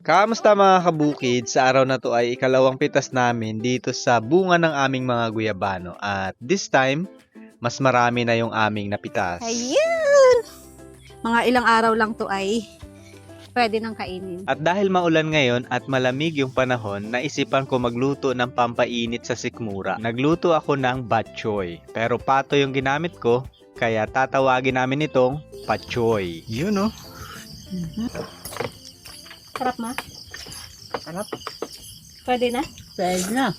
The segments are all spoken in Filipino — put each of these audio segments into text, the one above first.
Kamusta mga kabukid? Sa araw na to ay ikalawang pitas namin dito sa bunga ng aming mga guyabano. At this time, mas marami na yung aming napitas. Ayun! Mga ilang araw lang to ay pwede nang kainin. At dahil maulan ngayon at malamig yung panahon, naisipan ko magluto ng pampainit sa sikmura. Nagluto ako ng batchoy. Pero pato yung ginamit ko, kaya tatawagin namin itong patchoy. Yun oh. Sarap ma? Sarap. Pwede na? Pwede na.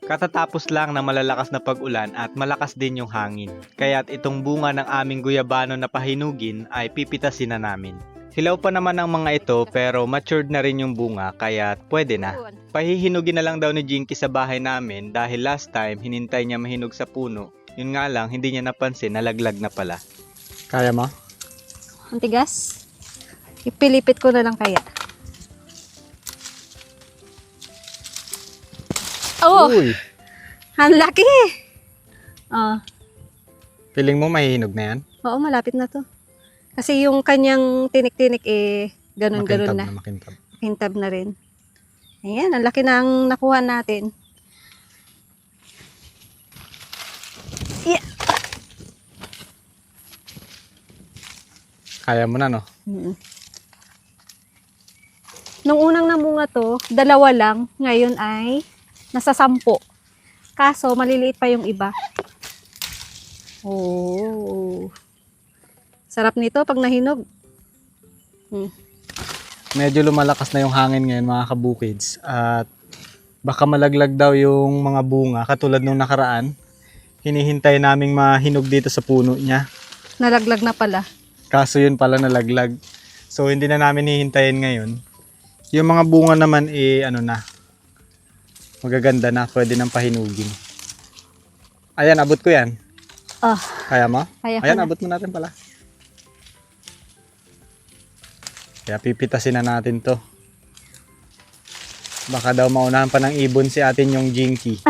Katatapos lang ng malalakas na pag-ulan at malakas din yung hangin. Kaya't itong bunga ng aming guyabano na pahinugin ay pipitasin na namin. Hilaw pa naman ang mga ito pero matured na rin yung bunga kaya pwede na. Pahihinugin na lang daw ni Jinky sa bahay namin dahil last time hinintay niya mahinog sa puno. Yun nga lang hindi niya napansin nalaglag na pala. Kaya mo? Ang tigas? Ipilipit ko na lang kaya. Oh! Uy! Ang laki! Oh, Feeling mo mahihinog na yan? oo, malapit na to. Kasi yung kanyang tinik-tinik ganun-ganun na. Makintab. Hintab na rin. Ayan, ang laki na ang nakuha natin. Yeah. Kaya mo na no? Nung unang namunga to, 2 lang. Ngayon ay nasa 10. Kaso, maliliit pa yung iba. Oh. Sarap nito pag nahinog. Medyo lumalakas na yung hangin ngayon mga kabukids at baka malaglag daw yung mga bunga katulad nung nakaraan. Hinihintay naming mahinog dito sa puno niya. Nalaglag na pala. Kaso yun pala nalaglag. So hindi na namin hihintayin ngayon. Yung mga bunga naman magaganda na, pwede nang pahinugin. Ayan, abot ko yan. Oh, Kaya mo? kaya ko Ayan, na. abot mo natin pala. Kaya pipitasin na natin to. Baka daw maunahan pa ng ibon si atin yung Jinky.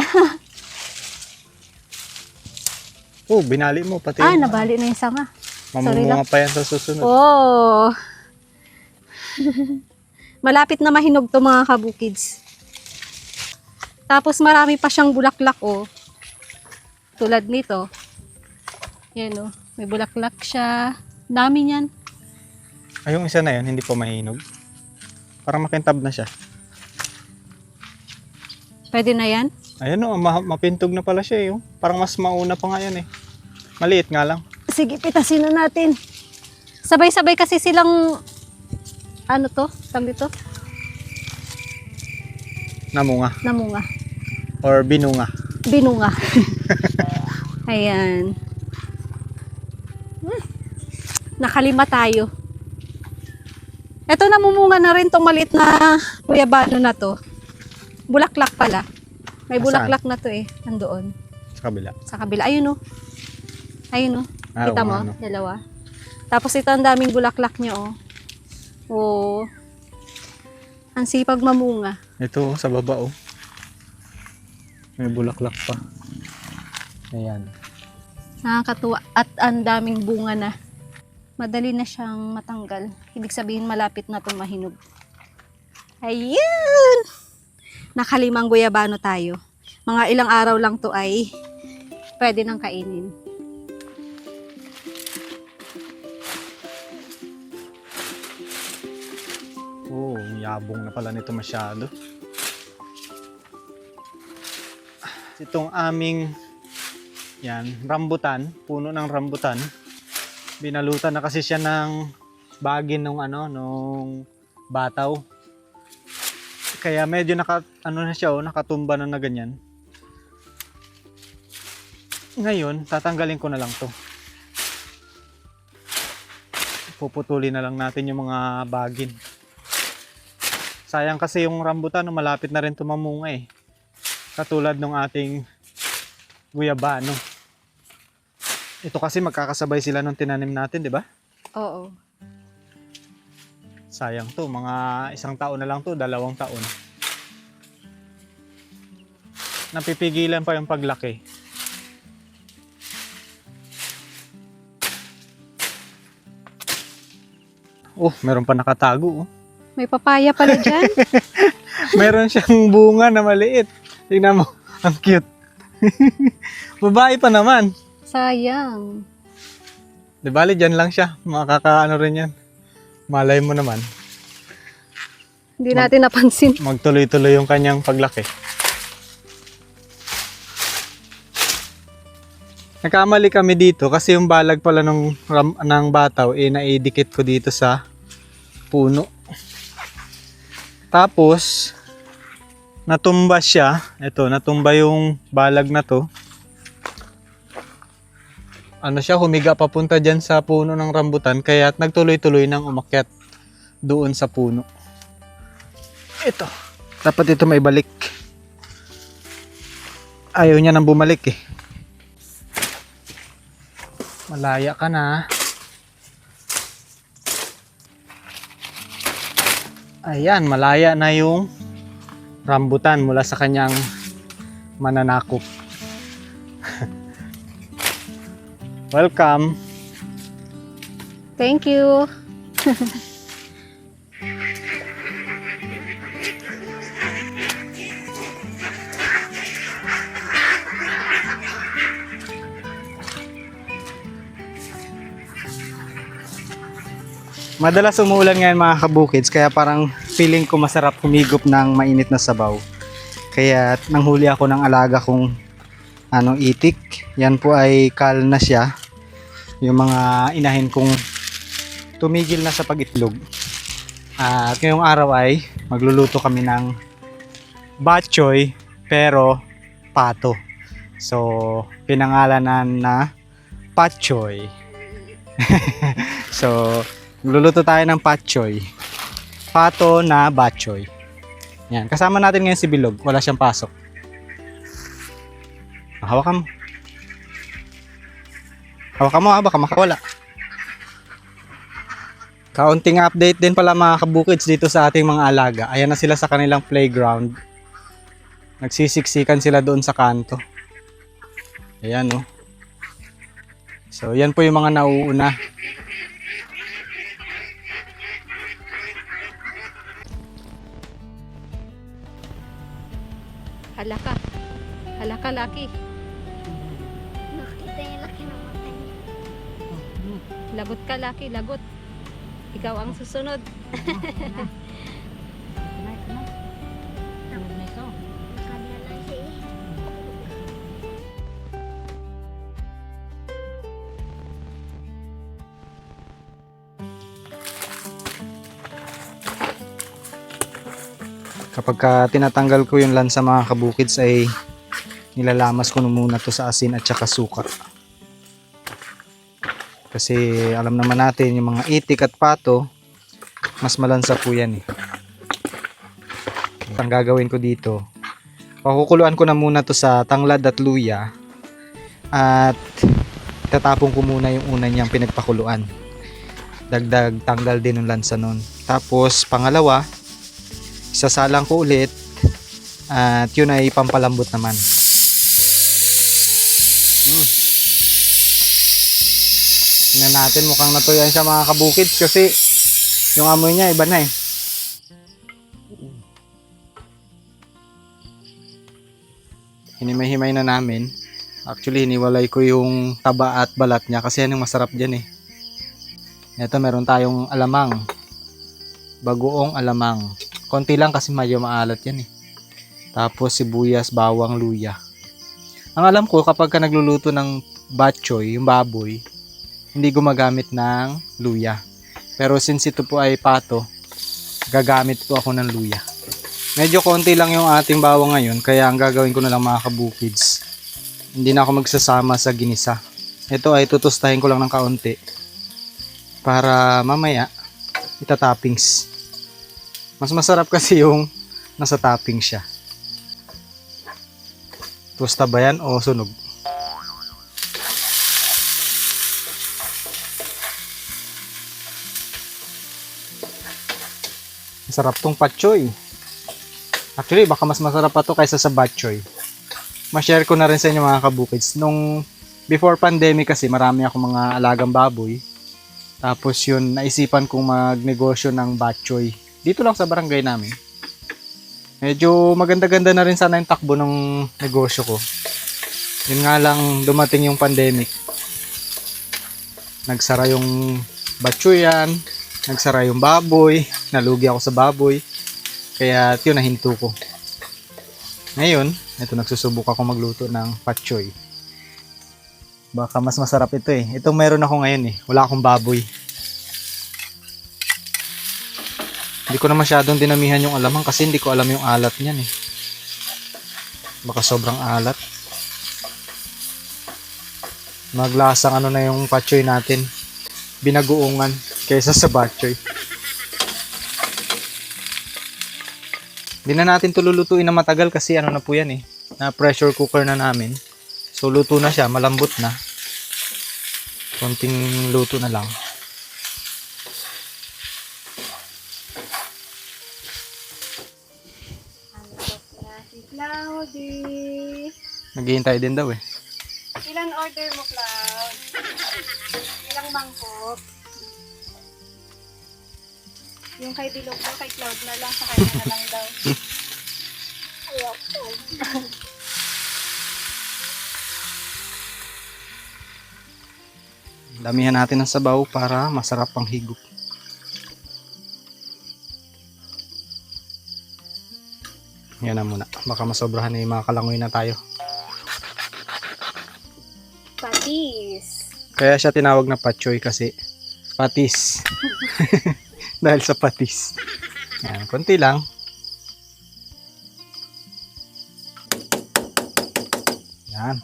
Oh, binali mo pati. Ah, yung- nabali na yung sanga. Sorry Mamumunga pa yan sa susunod. Oh. Malapit na mahinog to mga kabukids. Tapos marami pa siyang bulaklak oh. Tulad nito. Yan oh. May bulaklak siya. Dami niyan. Ay, yung isa na yun, hindi pa mahinog. Parang makintab na siya. Pwede na yan? Ayan o, mapintog na pala siya eh. Oh. Parang mas mauna pa nga yan eh. Maliit nga lang. Sige, pitasin na natin. Sabay-sabay kasi silang tawag dito? Namunga. Namunga. Or binunga. Binunga. Ayan. Nakalima tayo. Ito namumunga na rin tong maliit na guyabano na to. Bulaklak pala. May Nasaan? bulaklak na to eh. Nandoon. Sa kabila. Sa kabila. Ayun oh. Ayun oh. Ah, Kita oo mo? nga, no. Dalawa. Tapos ito ang daming bulaklak niya oh. Oh. Ang sipag mamunga. Ito oh, sa baba oh. May bulaklak pa. Ayan. Nakakatuwa at ang daming bunga na. Madali na siyang matanggal. Ibig sabihin malapit na itong mahinog. Ayun! Nakalimang guyabano tayo. Mga ilang araw lang to ay pwede nang kainin. Oh, yabong na pala nito masyado. Itong aming rambutan, puno ng rambutan. Binalutan na kasi siya ng bagin nung bataw. Kaya medyo nakatumba na ganyan. Ngayon, tatanggalin ko na lang 'to. Puputulin na lang natin yung mga bagin. Sayang kasi yung rambutan malapit na rin tumamunga eh. Katulad ng ating guyabano. Ito kasi magkakasabay sila nung tinanim natin, di ba? Oo. Sayang to, mga 1 taon na lang to, 2 taon. Napipigilan pa yung paglaki. Oh, meron pa nakatago. Oh. May papaya pala dyan. Meron siyang bunga na maliit. Tingnan mo, ang cute. Babae pa naman. Sayang. Di bali, dyan lang siya. Makakaano rin yan. Malay mo naman. Hindi natin napansin. Magtuloy-tuloy yung kanyang paglaki. Nagkamali kami dito kasi yung balag pala ng bataw naidikit ko dito sa puno. Tapos natumba siya. Ito, natumba yung balag na to. Ano siya, humiga papunta dyan sa puno ng rambutan kaya nagtuloy-tuloy nang umakyat doon sa puno. Ito. Dapat ito may balik. Ayaw niya nang bumalik eh. Malaya ka na. Ayan, malaya na yung rambutan mula sa kanyang mananakop. Welcome. Thank you. Madalas umuulan ngayon mga kabukids, kaya parang feeling ko masarap humigop ng mainit na sabaw. Kaya nanghuli ako ng alaga kong itik. Yan po ay kal na siya. Yung mga inahin kong tumigil na sa pag-itlog. At ngayong araw ay magluluto kami ng bok choy pero pato. So pinangalanan na pak choy. So magluluto tayo ng pak choy. Pato na bok choy. Yan, kasama natin ngayon si Bilog. Wala siyang pasok. Hawakan mo. Hawakan mo ha, baka makawala. Kaunting update din pala mga kabukids dito sa ating mga alaga. Ayan na sila sa kanilang playground. Nagsisiksikan sila doon sa kanto. Ayan oh. So yan po yung mga nauuna. Halaka. Halaka, Laki. Nakita yung laki ng mata niya. Lagot ka, Laki. Lagot. Ikaw ang susunod. Kumain ka na. Tulog na ito. Nakabila lang siya eh. Kapag tinatanggal ko yung lansa mga kabukids ay nilalamas ko muna to sa asin at saka suka. Kasi alam naman natin yung mga itik at pato mas malansa po yan eh. Ang gagawin ko dito, pakukuluan ko na muna to sa tanglad at luya at tatapon ko muna yung una niyang pinagpakuluan. Dagdag tanggal din yung lansa nun. Tapos pangalawa, isasalang ko ulit at yun ay pampalambot naman. Tingnan natin, mukhang natuyan siya mga kabukids kasi yung amoy niya iba na eh. Hinimay-himay na namin. Actually hiniwalay ko yung taba at balat niya kasi yan yung masarap dyan eh. Ito meron tayong alamang, bagoong alamang. Konti lang kasi medyo maalat yan eh. Tapos sibuyas, bawang, luya. Ang alam ko kapag ka nagluluto ng bok choy, yung baboy, hindi gumagamit ng luya. Pero since ito po ay pato, gagamit po ako ng luya. Medyo konti lang yung ating bawang ngayon, kaya ang gagawin ko na lang mga kabukids, hindi na ako magsasama sa ginisa. Ito ay tutustahin ko lang ng kaunti para mamaya itatoppings. Mas masarap kasi yung nasa topping siya. Tosta ba yan o sunog? Masarap tong pak choy. Actually, baka mas masarap pa to kaysa sa bok choy. Ma-share ko na rin sa inyo mga kabukids. Nung before pandemic kasi marami ako mga alagang baboy. Tapos yun, naisipan kong magnegosyo ng batchoy. Dito lang sa barangay namin. Medyo maganda-ganda na rin sana yung takbo ng negosyo ko. Yun nga lang, dumating yung pandemic. Nagsara yung batchoyan, nagsara yung baboy, nalugi ako sa baboy. Kaya yun, nahinto ko. Ngayon, ito nagsusubok ako magluto ng patchoy. Baka mas masarap ito eh. Itong meron ako ngayon eh. Wala akong baboy. Hindi ko na masyadong dinamihan yung alamang kasi hindi ko alam yung alat niyan eh. Baka sobrang alat. Maglasang ano na yung patchoy natin. Binagoongan kaysa sa batchoy. Hindi na natin ito lulutuin na matagal kasi ano na po yan eh. Na pressure cooker na namin. So luto na siya, malambot na. Konting luto na lang. Si Cloudy. Naghihintay din daw eh. Ilan order mo, Cloud? Ilang mangkok? Yung kay Bilog daw, kay Cloud na lang, sa kanya na lang daw. Ayoko. Damihan natin ng sabaw para masarap ang higop. Yan na muna. Baka masobrahan na yung mga kalangoy na tayo. Patis. Kaya siya tinawag na patchoy kasi patis. Dahil sa patis. Yan, konti lang. Yan.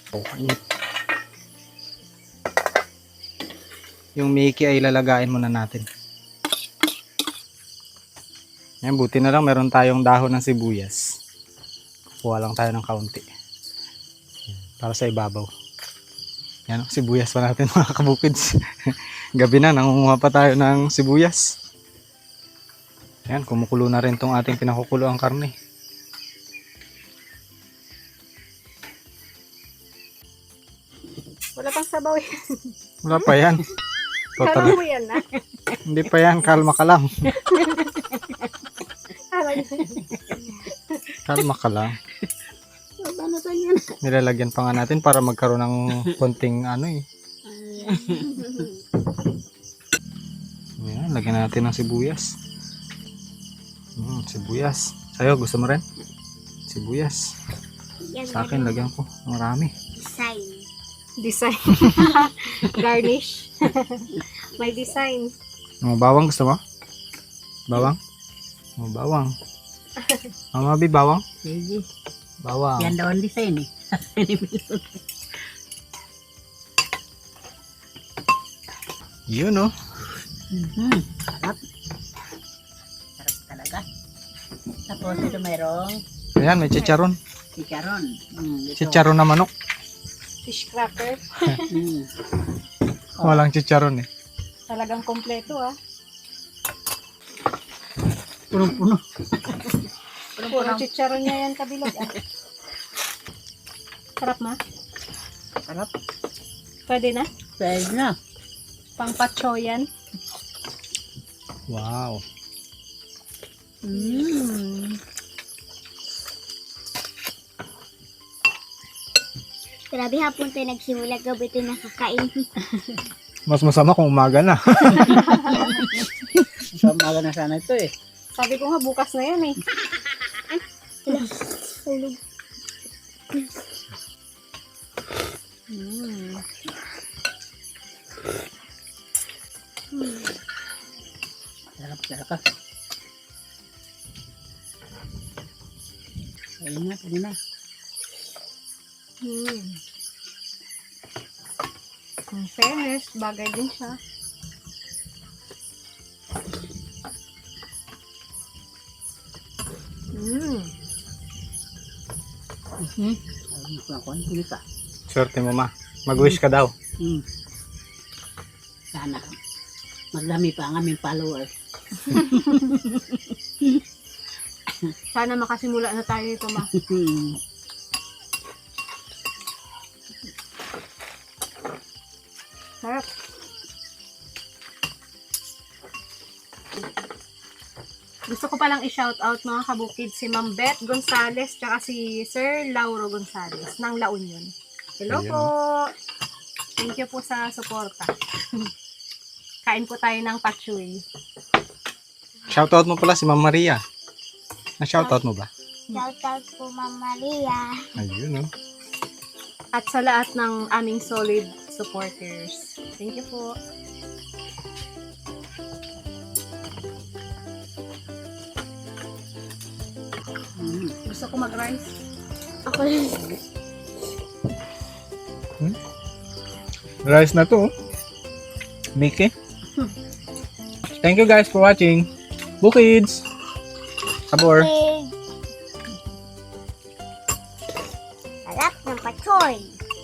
Okay. Yung Mickey ay lalagain muna natin. Yan, buti na lang meron tayong dahon ng sibuyas. Kuha lang tayo ng kaunti. Yan, para sa ibabaw. Yan, sibuyas pa natin mga kabukids. Gabi na, nangunguha pa tayo ng sibuyas. Yan, kumukulo na rin tong ating pinakukulo ang karne. Wala pang sabaw yan. Wala pa yan. Kala Total, mo yan na. hindi pa yan, kalma ka lang. Kala niya. Kalma ka lang. Ano to yan? Nilalagyan pa nga natin para magkaroon ng konting ano eh. Yan, lagyan natin ng sibuyas. Sibuyas. Sa'yo, gusto mo rin? Sibuyas. Yan, Sa akin, lagyan ko. Marami. design. Design. Garnish. May design. Bawang gusto mo? Bawang? Bawang. Mama, bawang? Sige. Bawang. Yan daw ang design eh. Yun oh. Sarap. Sarap talaga. Tapos ito mayroong Ayan, may chicharon. chicharon. Ito. Chicharon na manok. Fish cracker. Mm. Walang chicharon eh. Talagang kompleto ah. Punong-puno. Puro chicharon niya yan, Kabilog ah. Sarap ma? Sarap. Pwede na? Pwede na. Pang patchoy yan. Wow. Grabe hapon tayo nagsimula, gabi tayo nakakain. Mas masama kung umaga na. Sa umaga na sana ito eh. Sabi ko nga, bukas na yan eh. Tulog. Sarap, sarap. Ayun na, pwede na. In fairness, bagay din siya. Ayun ko ako, hindi ka. Swerte mo ma. Mag-wish ka daw. Sana. Magdami pa ang aming followers. Sana makasimula na tayo nito ma. Sarap. Gusto ko palang i-shoutout mga kabukid si Ma'am Beth Gonzales tsaka si Sir Lauro Gonzales ng La Union. Hello Ayun. po! Thank you po sa suporta. Kain po tayo ng patchouli. Shoutout mo pala si Ma'am Maria. Na-shoutout mo ba? Shoutout po, Ma'am Maria. Ayun, oh. At sa lahat ng aming solid supporters. Thank you po. Gusto ko mag-rice. Ako rin. Rice na to, oh. Mickey. Thank you guys for watching. Bukids! Sabor! Sarap ng pachoy.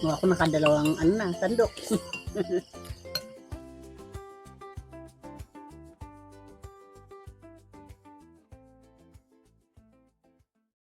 Ako nakadalawang ano na, sandok.